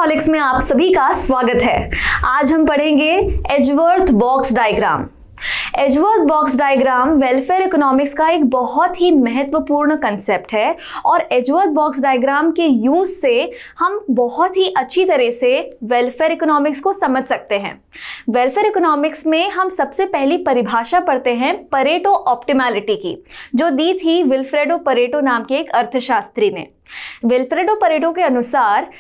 Economics में आप सभी का स्वागत है। आज हम पढ़ेंगे Edgeworth box diagram. Edgeworth box diagram welfare economics का एक बहुत ही महत्वपूर्ण कंसेप्ट है और एजवर्थ बॉक्स डायग्राम के यूज से हम बहुत ही अच्छी तरह से वेलफेयर इकोनॉमिक्स को समझ सकते हैं। वेलफेयर इकोनॉमिक्स में हम सबसे पहली परिभाषा पढ़ते हैं परेटो ऑप्टिमैलिटी की, जो दी थी विल्फ्रेडो परेटो नाम के एक अर्थशास्त्री ने। विल्फ्रेडो परेटो के अनुसार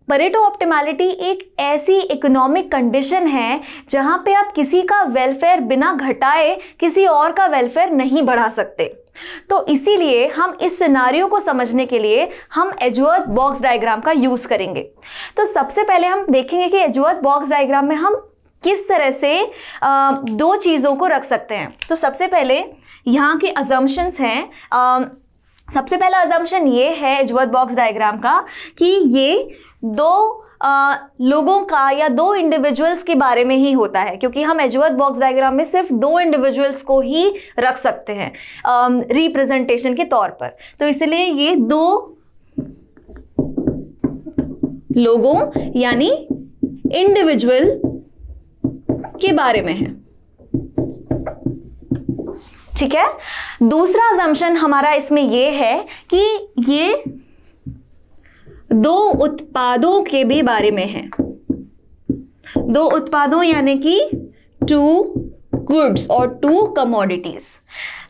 परेटो ऑप्टिमैलिटी एक ऐसी इकोनॉमिक कंडीशन है जहां पे आप किसी का वेलफेयर बिना घटाए किसी और का वेलफेयर नहीं बढ़ा सकते। तो इसीलिए हम इस सिनारियो को समझने के लिए हम एजवर्थ बॉक्स डायग्राम का यूज करेंगे। तो सबसे पहले हम देखेंगे कि एजवर्थ बॉक्स डायग्राम में हम किस तरह से दो चीज़ों को रख सकते हैं। तो सबसे पहले यहाँ के अजम्पशंस हैं। सबसे पहला अजम्पशन ये है एजवर्थ बॉक्स डायग्राम का कि ये दो लोगों का या दो इंडिविजुअल्स के बारे में ही होता है, क्योंकि हम एजवर्थ बॉक्स डायग्राम में सिर्फ दो इंडिविजुअल्स को ही रख सकते हैं रिप्रेजेंटेशन के तौर पर। तो इसलिए ये दो लोगों यानी इंडिविजुअल के बारे में है, ठीक है। दूसरा अजम्पशन हमारा इसमें ये है कि ये दो उत्पादों के भी बारे में है। दो उत्पादों यानी कि टू गुड्स और टू कमोडिटीज।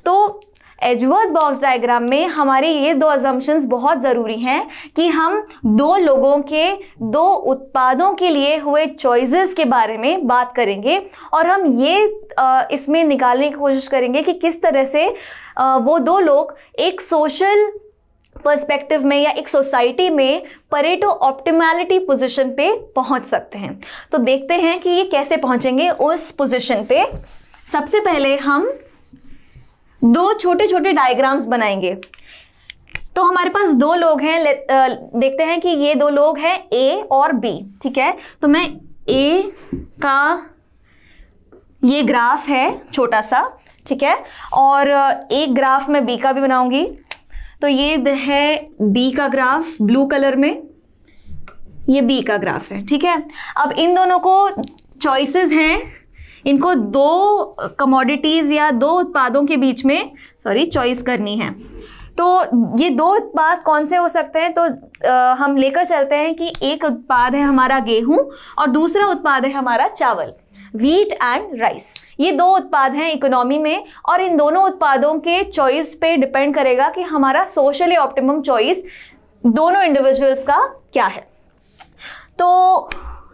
तो एजवर्थ बॉक्स डायग्राम में हमारे ये दो अजम्पशंस बहुत ज़रूरी हैं कि हम दो लोगों के दो उत्पादों के लिए हुए चॉइसेस के बारे में बात करेंगे और हम ये इसमें निकालने की कोशिश करेंगे कि किस तरह से वो दो लोग एक सोशल पर्सपेक्टिव में या एक सोसाइटी में परेटो ऑप्टिमैलिटी पोजीशन पे पहुंच सकते हैं। तो देखते हैं कि ये कैसे पहुंचेंगे उस पोजीशन पे। सबसे पहले हम दो छोटे छोटे डायग्राम्स बनाएंगे। तो हमारे पास दो लोग हैं, देखते हैं कि ये दो लोग हैं ए और बी, ठीक है। तो मैं ए का ये ग्राफ है छोटा सा, ठीक है, और एक ग्राफ मैं बी का भी बनाऊंगी। तो ये है बी का ग्राफ ब्लू कलर में, ये बी का ग्राफ है, ठीक है। अब इन दोनों को चॉइसेस हैं, इनको दो कमोडिटीज़ या दो उत्पादों के बीच में चॉइस करनी है। तो ये दो उत्पाद कौन से हो सकते हैं? तो हम लेकर चलते हैं कि एक उत्पाद है हमारा गेहूं और दूसरा उत्पाद है हमारा चावल, व्हीट एंड राइस। ये दो उत्पाद हैं इकोनॉमी में और इन दोनों उत्पादों के चॉइस पे डिपेंड करेगा कि हमारा सोशली ऑप्टिमम चॉइस दोनों इंडिविजुअल्स का क्या है। तो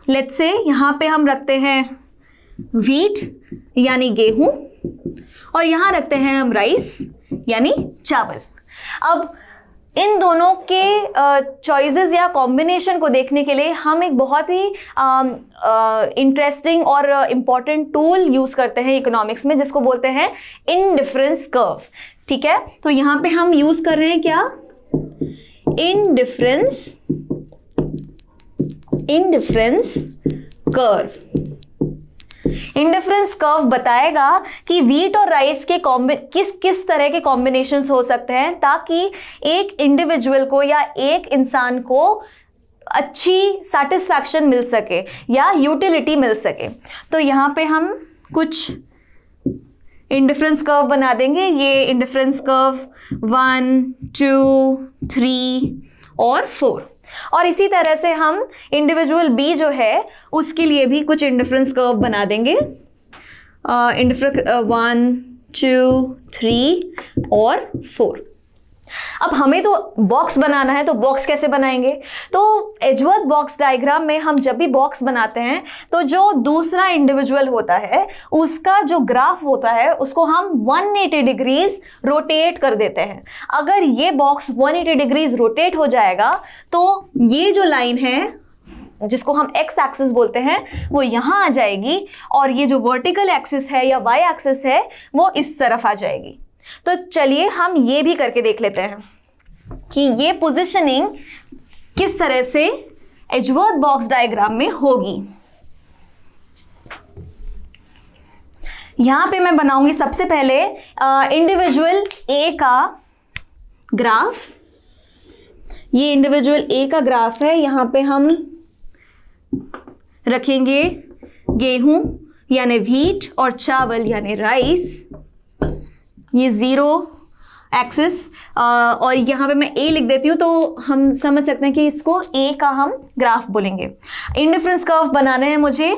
लेट्स से यहाँ पे हम रखते हैं व्हीट यानी गेहूं और यहाँ रखते हैं हम राइस यानी चावल। अब इन दोनों के चॉइसेस या कॉम्बिनेशन को देखने के लिए हम एक बहुत ही इंटरेस्टिंग और इम्पॉर्टेंट टूल यूज़ करते हैं इकोनॉमिक्स में, जिसको बोलते हैं इंडिफरेंस कर्व, ठीक है। तो यहाँ पे हम यूज़ कर रहे हैं क्या? Indifference curve. इंडिफरेंस कर्व बताएगा कि व्हीट और राइस के किस तरह के कॉम्बिनेशंस हो सकते हैं ताकि एक इंडिविजुअल को या एक इंसान को अच्छी सेटिस्फैक्शन मिल सके या यूटिलिटी मिल सके। तो यहाँ पे हम कुछ इंडिफरेंस कर्व बना देंगे। ये इंडिफरेंस कर्व 1, 2, 3 और 4। और इसी तरह से हम इंडिविजुअल बी जो है उसके लिए भी कुछ इंडिफरेंस कर्व बना देंगे। 1, 2, 3 और 4। अब हमें तो बॉक्स बनाना है, तो बॉक्स कैसे बनाएंगे? तो एजवर्थ बॉक्स डायग्राम में हम जब भी बॉक्स बनाते हैं तो जो दूसरा इंडिविजुअल होता है उसका जो ग्राफ होता है उसको हम 180 डिग्रीज रोटेट कर देते हैं। अगर ये बॉक्स 180 डिग्रीज रोटेट हो जाएगा तो ये जो लाइन है जिसको हम एक्स एक्सिस बोलते हैं वो यहाँ आ जाएगी और ये जो वर्टिकल एक्सिस है या वाई एक्सिस है वो इस तरफ आ जाएगी। तो चलिए हम ये भी करके देख लेते हैं कि ये पोजीशनिंग किस तरह से एजवर्थ बॉक्स डायग्राम में होगी। यहां पे मैं बनाऊंगी सबसे पहले इंडिविजुअल ए का ग्राफ। ये इंडिविजुअल ए का ग्राफ है। यहाँ पे हम रखेंगे गेहूं यानी व्हीट और चावल यानी राइस, ये 0 एक्सिस, और यहाँ पे मैं ए लिख देती हूँ तो हम समझ सकते हैं कि इसको ए का हम ग्राफ बोलेंगे। इंडिफरेंस कर्व बनाना है मुझे।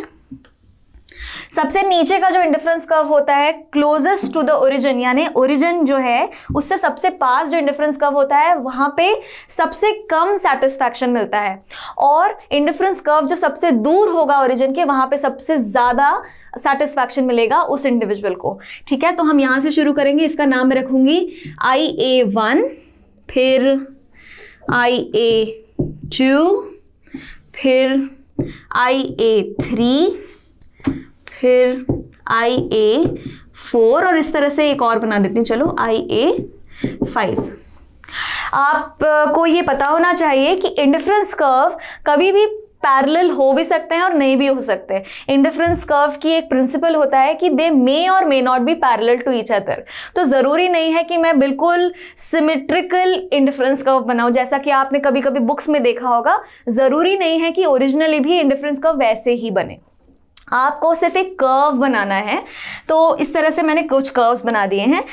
सबसे नीचे का जो इंडिफरेंस कर्व होता है क्लोजेस्ट टू द ओरिजिन, यानी ओरिजिन जो है उससे सबसे पास जो इंडिफरेंस कर्व होता है वहां पे सबसे कम सेटिस्फैक्शन मिलता है, और इंडिफरेंस कर्व जो सबसे दूर होगा ओरिजिन के वहां पे सबसे ज्यादा सेटिस्फैक्शन मिलेगा उस इंडिविजुअल को। ठीक है, तो हम यहां से शुरू करेंगे। इसका नाम मैं रखूंगी IA1, फिर IA2, फिर IA3, फिर IA4, और इस तरह से एक और बना देती हूँ, चलो IA5। आपको ये पता होना चाहिए कि इंडिफरेंस कर्व कभी भी पैरेलल हो भी सकते हैं और नहीं भी हो सकते। इंडिफरेंस कर्व की एक प्रिंसिपल होता है कि दे मे और may not be parallel to each other. तो ज़रूरी नहीं है कि मैं बिल्कुल सिमेट्रिकल इंडिफरेंस कर्व बनाऊं, जैसा कि आपने कभी कभी बुक्स में देखा होगा। ज़रूरी नहीं है कि ओरिजिनली भी इंडिफरेंस कर्व वैसे ही बने, आपको सिर्फ एक कर्व बनाना है। तो इस तरह से मैंने कुछ कर्व्स बना दिए हैं।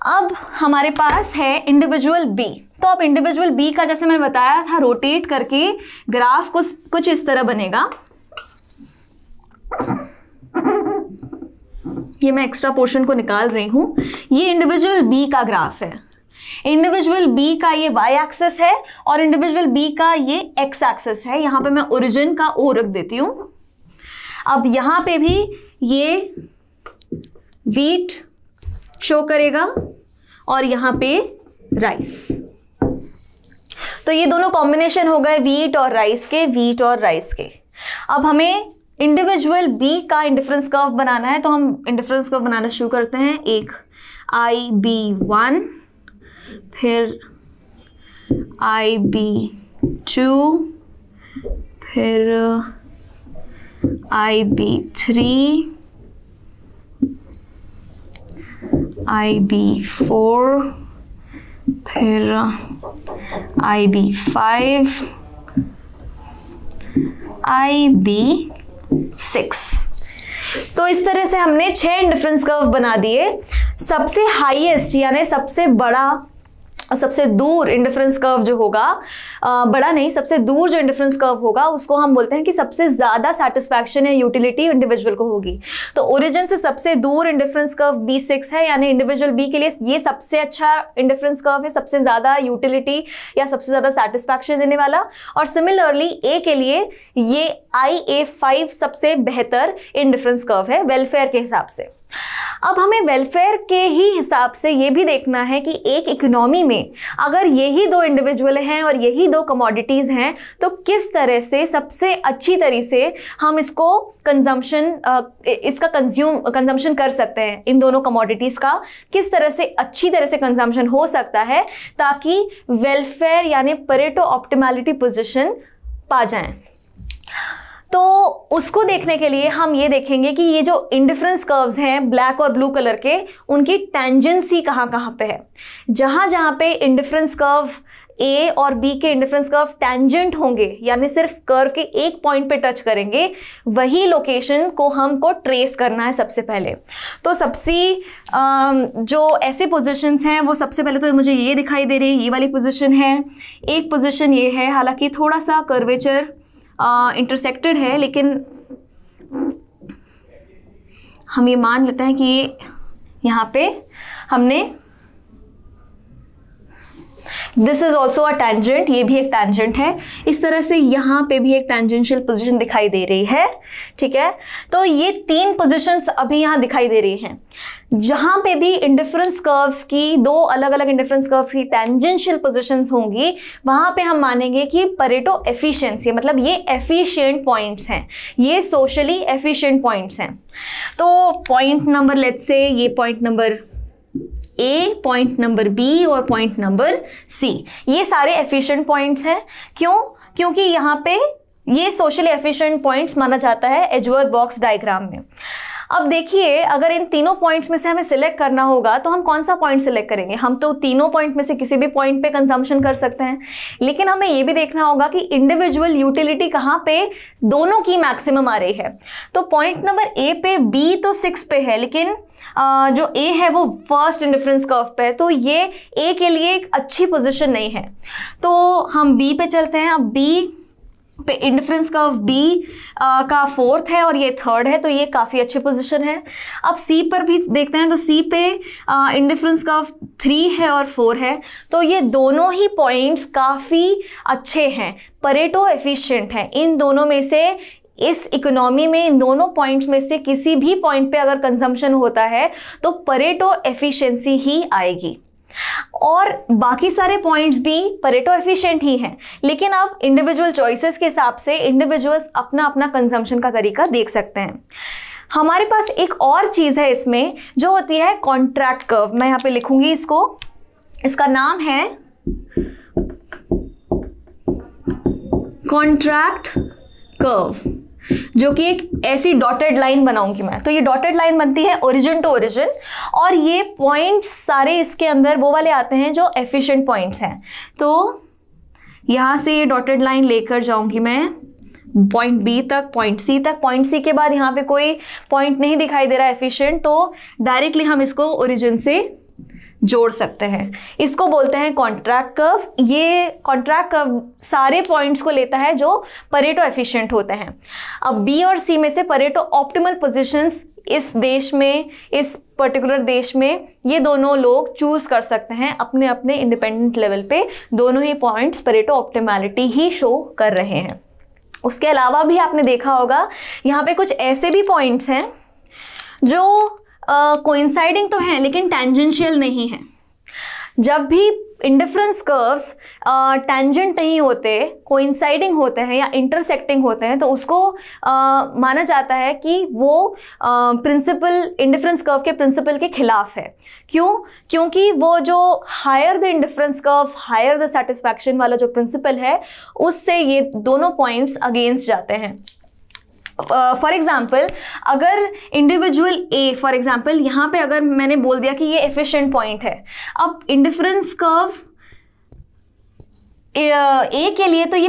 अब हमारे पास है इंडिविजुअल बी। तो अब इंडिविजुअल बी का जैसे मैंने बताया था रोटेट करके ग्राफ कुछ इस तरह बनेगा। ये मैं एक्स्ट्रा पोर्शन को निकाल रही हूं। ये इंडिविजुअल बी का ग्राफ है। इंडिविजुअल बी का ये y एक्सिस है और इंडिविजुअल बी का ये x एक्सिस है। यहां पे मैं ओरिजिन का O रख देती हूं। अब यहां पे भी ये व्हीट शो करेगा और यहां पे राइस। तो ये दोनों कॉम्बिनेशन हो गए व्हीट और राइस के। अब हमें इंडिविजुअल बी का इंडिफरेंस कर्व बनाना है, तो हम इंडिफरेंस कर्व बनाना शुरू करते हैं। एक IB1, फिर IB2, फिर IB3, IB4, फिर IB5, IB6। तो इस तरह से हमने 6 इंडिफरेंस कर्व बना दिए। सबसे हाईएस्ट यानी सबसे बड़ा और सबसे दूर इंडिफरेंस कर्व जो होगा, बड़ा नहीं, सबसे दूर जो इंडिफरेंस कर्व होगा उसको हम बोलते हैं कि सबसे ज़्यादा सेटिस्फैक्शन या यूटिलिटी इंडिविजुअल को होगी। तो ओरिजिन से सबसे दूर इंडिफरेंस कर्व B6 है, यानी इंडिविजुअल बी के लिए ये सबसे अच्छा इंडिफरेंस कर्व है, सबसे ज़्यादा यूटिलिटी या सबसे ज़्यादा सेटिस्फैक्शन देने वाला। और सिमिलरली ए के लिए ये IA5 सबसे बेहतर इंडिफरेंस कर्व है वेलफेयर के हिसाब से। अब हमें वेलफेयर के ही हिसाब से ये भी देखना है कि एक इकोनॉमी में अगर यही 2 इंडिविजुअल हैं और यही 2 कमोडिटीज़ हैं तो किस तरह से सबसे अच्छी तरीके से हम इसको इसका कंजम्पशन कर सकते हैं। इन दोनों कमोडिटीज़ का किस तरह से अच्छी तरह से कंजम्पशन हो सकता है ताकि वेलफेयर यानी परेटो ऑप्टिमैलिटी पोजीशन पा जाएं। तो उसको देखने के लिए हम ये देखेंगे कि ये जो इंडिफरेंस कर्व्स हैं ब्लैक और ब्लू कलर के, उनकी टेंजेंसी कहाँ कहाँ पे है। जहाँ जहाँ पे इंडिफरेंस कर्व ए और बी के इंडिफरेंस कर्व टेंजेंट होंगे यानी सिर्फ कर्व के एक पॉइंट पे टच करेंगे, वही लोकेशन को हमको ट्रेस करना है सबसे पहले। तो सबसे जो ऐसे पोजीशंस हैं वो सबसे पहले तो मुझे ये दिखाई दे रही है, ये वाली पोजीशन है। एक पोजीशन ये है, हालांकि थोड़ा सा कर्वेचर इंटरसेक्टेड है, लेकिन हम ये मान लेते हैं कि यहाँ पे हमने this is also a tangent, ये भी एक टेंजेंट है। इस तरह से यहाँ पे भी एक टेंजेंशियल पोजीशन दिखाई दे रही है। ठीक है, तो ये 3 पोजीशंस अभी यहाँ दिखाई दे रही हैं। जहाँ पे भी इंडिफरेंस कर्व्स की 2 अलग अलग इंडिफरेंस कर्व्स की टेंजेंशियल पोजीशंस होंगी, वहाँ पे हम मानेंगे कि परेटो एफिशिएंसी, मतलब ये एफिशिएंट पॉइंट्स हैं, ये सोशली एफिशिएंट पॉइंट्स हैं। तो पॉइंट नंबर लेट्स से ये point number A, point number B और पॉइंट नंबर सी, ये सारे एफिशिएंट पॉइंट्स हैं। क्यों? क्योंकि यहाँ पे ये सोशली एफिशिएंट पॉइंट्स माना जाता है एजवर्थ बॉक्स डायग्राम में। अब देखिए, अगर इन तीनों पॉइंट्स में से हमें सिलेक्ट करना होगा तो हम कौन सा पॉइंट सिलेक्ट करेंगे? हम तो तीनों पॉइंट में से किसी भी पॉइंट पे कंजम्पशन कर सकते हैं, लेकिन हमें ये भी देखना होगा कि इंडिविजुअल यूटिलिटी कहाँ पे दोनों की मैक्सिमम आ रही है। तो पॉइंट नंबर ए पे बी तो 6 पे है, लेकिन जो ए है वो फर्स्ट इंडिफरेंस कर्व पे है, तो ये ए के लिए एक अच्छी पोजीशन नहीं है। तो हम बी पे चलते हैं। अब बी पे इंडिफरेंस कर्व बी का 4th है और ये 3rd है, तो ये काफ़ी अच्छी पोजीशन है। अब सी पर भी देखते हैं, तो सी पे इंडिफरेंस कर्व 3 है और 4 है, तो ये दोनों ही पॉइंट्स काफ़ी अच्छे हैं, परेटो एफिशिएंट हैं। इन दोनों में से, इस इकोनॉमी में इन दोनों पॉइंट्स में से किसी भी पॉइंट पे अगर कंजम्पशन होता है तो परेटो एफिशिएंसी ही आएगी, और बाकी सारे पॉइंट्स भी परेटो एफिशिएंट ही हैं। लेकिन अब इंडिविजुअल चॉइसेस के हिसाब से इंडिविजुअल्स अपना अपना कंजम्पशन का तरीका देख सकते हैं। हमारे पास एक और चीज़ है इसमें, जो होती है कॉन्ट्रैक्ट कर्व। मैं यहाँ पे लिखूंगी इसको, इसका नाम है कॉन्ट्रैक्ट कर्व, जो कि एक ऐसी डॉटेड लाइन बनाऊंगी मैं। तो ये डॉटेड लाइन बनती है ओरिजिन टू ओरिजिन, और ये पॉइंट्स सारे इसके अंदर वो वाले आते हैं जो एफिशिएंट पॉइंट्स हैं। तो यहाँ से ये डॉटेड लाइन लेकर जाऊंगी मैं पॉइंट बी तक, पॉइंट सी तक। पॉइंट सी के बाद यहाँ पे कोई पॉइंट नहीं दिखाई दे रहा एफिशिएंट, तो डायरेक्टली हम इसको ओरिजिन से जोड़ सकते हैं। इसको बोलते हैं कॉन्ट्रैक्ट कर्व। ये कॉन्ट्रैक्ट कर्व सारे पॉइंट्स को लेता है जो परेटो एफिशिएंट होते हैं। अब बी और सी में से परेटो ऑप्टिमल पोजीशंस इस देश में, इस पर्टिकुलर देश में, ये दोनों लोग चूज कर सकते हैं अपने अपने इंडिपेंडेंट लेवल पे। दोनों ही पॉइंट्स परेटो ऑप्टिमैलिटी ही शो कर रहे हैं। उसके अलावा भी आपने देखा होगा यहाँ पे कुछ ऐसे भी पॉइंट्स हैं जो कोइंसाइडिंग तो हैं लेकिन टेंजेंशियल नहीं है। जब भी इंडिफरेंस कर्व्स टेंजेंट नहीं होते, कोइंसाइडिंग होते हैं या इंटरसेक्टिंग होते हैं, तो उसको माना जाता है कि वो प्रिंसिपल, इंडिफरेंस कर्व के प्रिंसिपल के खिलाफ है। क्यों? क्योंकि वो जो higher the indifference curve higher the satisfaction वाला जो प्रिंसिपल है, उससे ये दोनों पॉइंट्स अगेंस्ट जाते हैं। फॉर एग्जाम्पल, अगर इंडिविजुअल ए, फॉर एग्जाम्पल यहाँ पे अगर मैंने बोल दिया कि ये एफिशिएंट पॉइंट है, अब इंडिफरेंस कर्व ए के लिए तो ये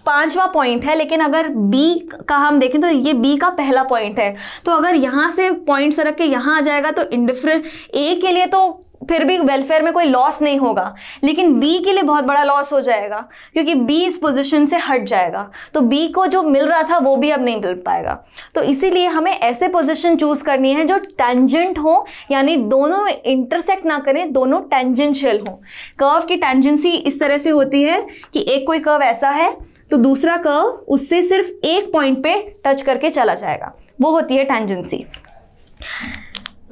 5वां पॉइंट है, लेकिन अगर बी का हम देखें तो ये बी का पहला पॉइंट है। तो अगर यहाँ से पॉइंट सरक के यहाँ आ जाएगा तो इंडिफरेंस ए के लिए तो फिर भी वेलफेयर में कोई लॉस नहीं होगा, लेकिन बी के लिए बहुत बड़ा लॉस हो जाएगा, क्योंकि बी इस पोजीशन से हट जाएगा। तो बी को जो मिल रहा था वो भी अब नहीं मिल पाएगा। तो इसीलिए हमें ऐसे पोजीशन चूज करनी है जो टेंजेंट हो, यानी दोनों इंटरसेक्ट ना करें, दोनों टेंजेंशियल हो। कर्व की टेंजेंसी इस तरह से होती है कि एक कोई कर्व ऐसा है तो दूसरा कर्व उससे सिर्फ एक पॉइंट पे टच करके चला जाएगा, वो होती है टेंजेंसी।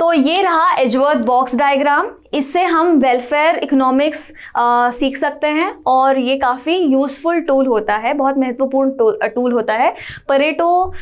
तो ये रहा एजवर्थ बॉक्स डायग्राम। इससे हम वेलफेयर इकोनॉमिक्स सीख सकते हैं, और ये काफ़ी यूज़फुल टूल होता है, बहुत महत्वपूर्ण टूल होता है परेटो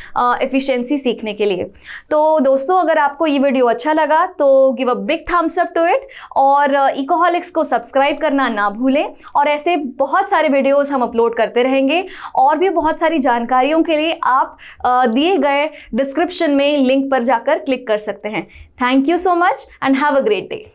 एफिशिएंसी सीखने के लिए। तो दोस्तों, अगर आपको ये वीडियो अच्छा लगा तो give a big thumbs up to it, और इकोहॉलिक्स को सब्सक्राइब करना ना भूलें। और ऐसे बहुत सारे वीडियोस हम अपलोड करते रहेंगे, और भी बहुत सारी जानकारियों के लिए आप दिए गए डिस्क्रिप्शन में लिंक पर जाकर क्लिक कर सकते हैं। Thank you so much and have a great day.